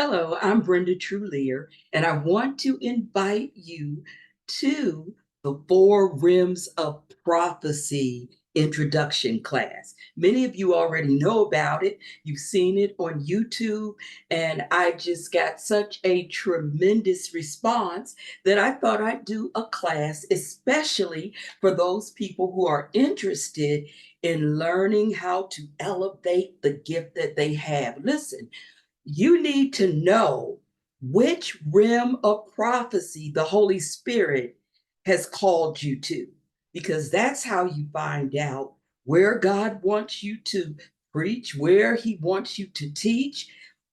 Hello, I'm Brenda Trulear, and I want to invite you to the Four Rims of Prophecy introduction class. Many of you already know about it. You've seen it on YouTube, and I just got such a tremendous response that I thought I'd do a class, especially for those people who are interested in learning how to elevate the gift that they have. Listen, you need to know which rim of prophecy the Holy Spirit has called you to, because that's how you find out where God wants you to preach, where He wants you to teach,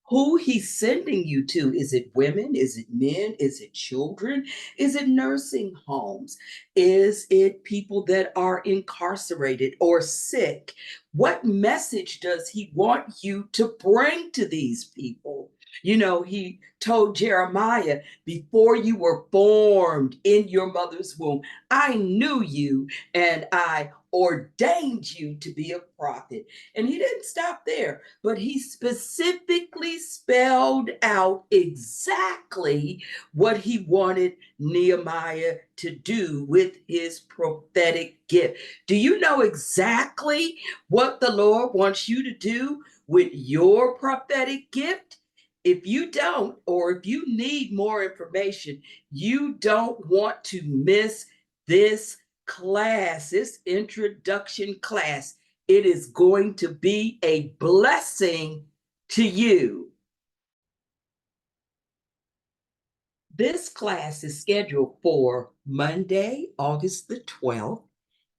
who He's sending you to. Is it women? Is it men? Is it children? Is it nursing homes? Is it people that are incarcerated or sick? What message does He want you to bring to these people? You know, He told Jeremiah, before you were formed in your mother's womb, I knew you and I ordained you to be a prophet. And He didn't stop there, but He specifically spelled out exactly what He wanted Nehemiah to do with his prophetic gift. Do you know exactly what the Lord wants you to do with your prophetic gift? If you don't, or if you need more information, you don't want to miss this class, this introduction class. It is going to be a blessing to you. This class is scheduled for Monday, August the 12th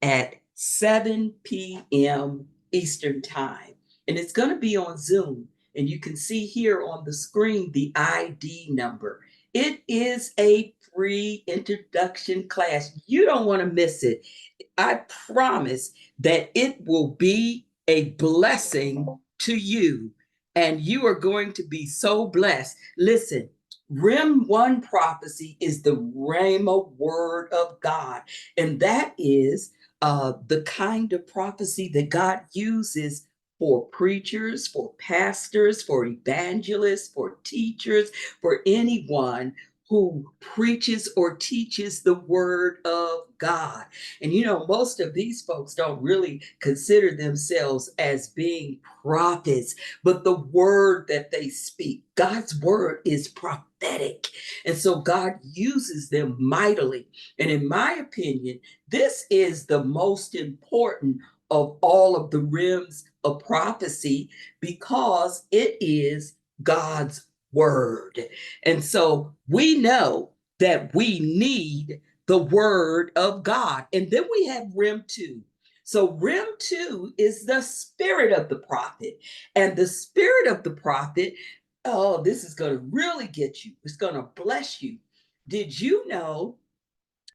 at 7 p.m. Eastern Time. And it's going to be on Zoom. And you can see here on the screen the ID number. It is a free introduction class. You don't want to miss it. I promise that it will be a blessing to you, and you are going to be so blessed. Listen, Rim 1 prophecy is the Rhema word of God, and that is the kind of prophecy that God uses for preachers, for pastors, for evangelists, for teachers, for anyone who preaches or teaches the word of God. And you know, most of these folks don't really consider themselves as being prophets, but the word that they speak, God's word is prophetic. And so God uses them mightily. And in my opinion, this is the most important of all of the rims of prophecy because it is God's word. And so we know that we need the word of God. And then we have rim 2. So rim 2 is the spirit of the prophet. And the spirit of the prophet, oh, this is going to really get you. It's going to bless you. Did you know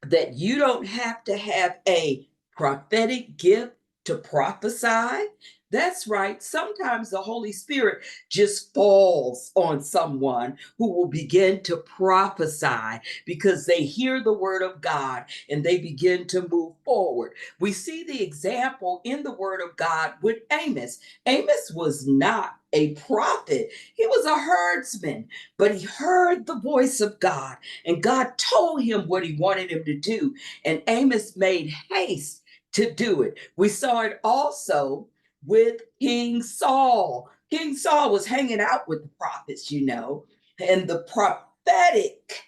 that you don't have to have a prophetic gift to prophesy? That's right. Sometimes the Holy Spirit just falls on someone who will begin to prophesy because they hear the word of God and they begin to move forward. We see the example in the word of God with Amos. Amos was not a prophet, he was a herdsman, but he heard the voice of God and God told him what He wanted him to do. And Amos made haste to do it. We saw it also with King Saul. King Saul was hanging out with the prophets, you know, and the prophetic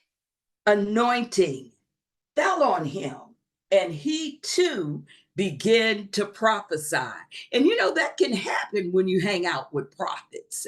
anointing fell on him. And he too began to prophesy. And you know, that can happen when you hang out with prophets.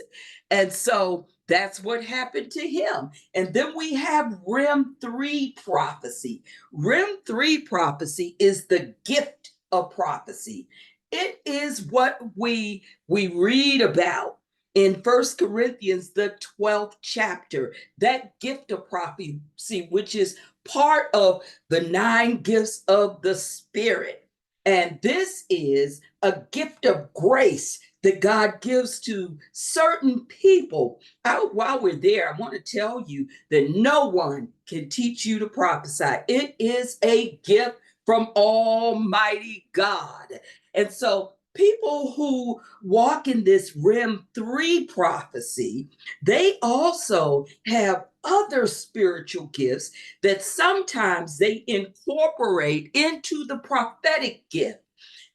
And so that's what happened to him. And then we have Rim 3 prophecy. Rim 3 prophecy is the gift of prophecy. It is what we read about in First Corinthians, the 12th chapter, that gift of prophecy, which is part of the 9 gifts of the Spirit. And this is a gift of grace that God gives to certain people. While we're there, I want to tell you that no one can teach you to prophesy. It is a gift from Almighty God. And so people who walk in this Rim 3 prophecy, they also have other spiritual gifts that sometimes they incorporate into the prophetic gift.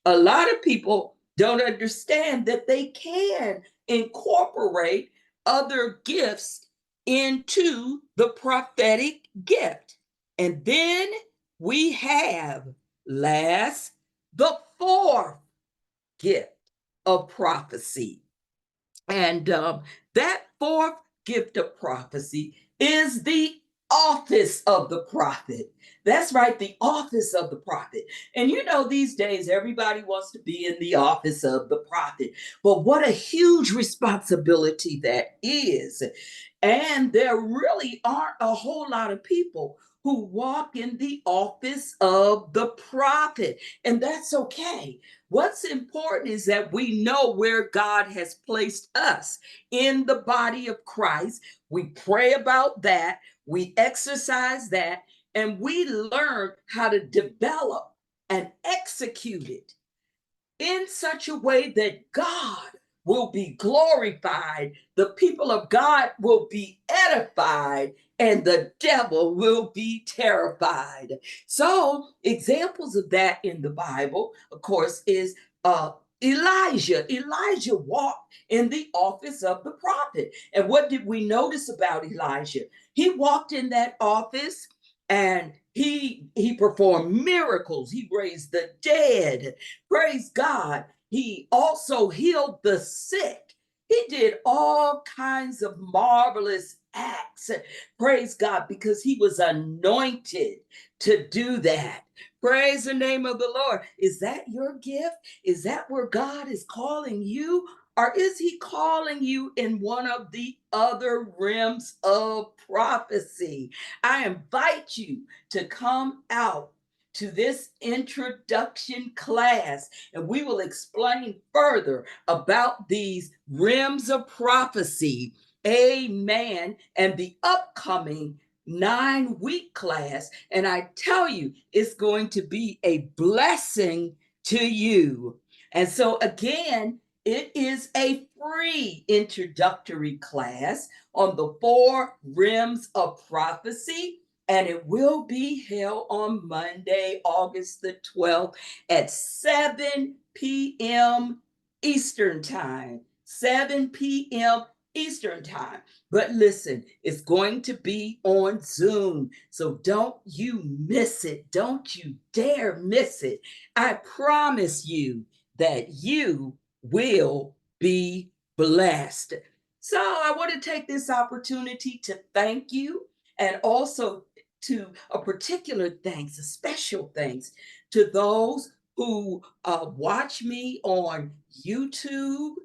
A lot of people don't understand that they can incorporate other gifts into the prophetic gift. And then we have last the fourth gift of prophecy. And that fourth gift of prophecy is the office of the prophet. That's right, the office of the prophet. And you know, these days, everybody wants to be in the office of the prophet. But what a huge responsibility that is. And there really aren't a whole lot of people who walk in the office of the prophet. And that's okay. What's important is that we know where God has placed us in the body of Christ. We pray about that, we exercise that, and we learn how to develop and execute it in such a way that God will be glorified, the people of God will be edified, and the devil will be terrified. So, examples of that in the Bible, of course, is uh, Elijah. Elijah walked in the office of the prophet. And what did we notice about Elijah? He walked in that office and he performed miracles. He raised the dead. Praise God. He also healed the sick. He did all kinds of marvelous acts. Praise God, because he was anointed to do that. Praise the name of the Lord. Is that your gift? Is that where God is calling you? Or is he calling you in one of the other realms of prophecy? I invite you to come out to this introduction class, and we will explain further about these realms of prophecy. Amen. And the upcoming 9-week class. And I tell you, it's going to be a blessing to you. And so, again, it is a free introductory class on the 4 realms of prophecy, and it will be held on Monday, August the 12th at 7 p.m. Eastern Time. 7 p.m. Eastern Time. But listen, it's going to be on Zoom. So don't you miss it. Don't you dare miss it. I promise you that you will be blessed. So I want to take this opportunity to thank you, and also to a particular thanks, a special thanks to those who watch me on YouTube.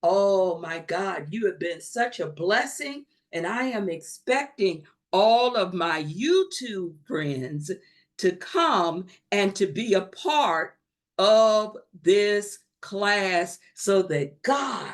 Oh my God, you have been such a blessing. And I am expecting all of my YouTube friends to come and to be a part of this class so that God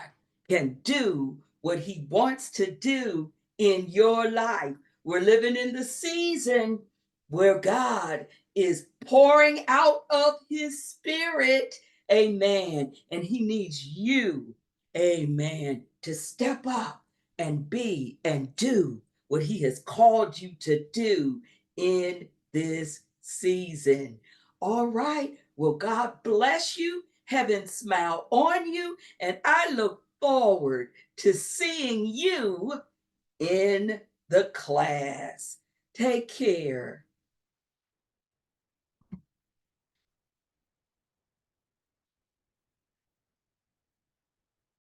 can do what he wants to do in your life. We're living in the season where God is pouring out of his spirit. Amen. And he needs you, amen, to step up and be and do what he has called you to do in this season. All right. Well, God bless you. Heaven smile on you. And I look forward to seeing you in the class. Take care.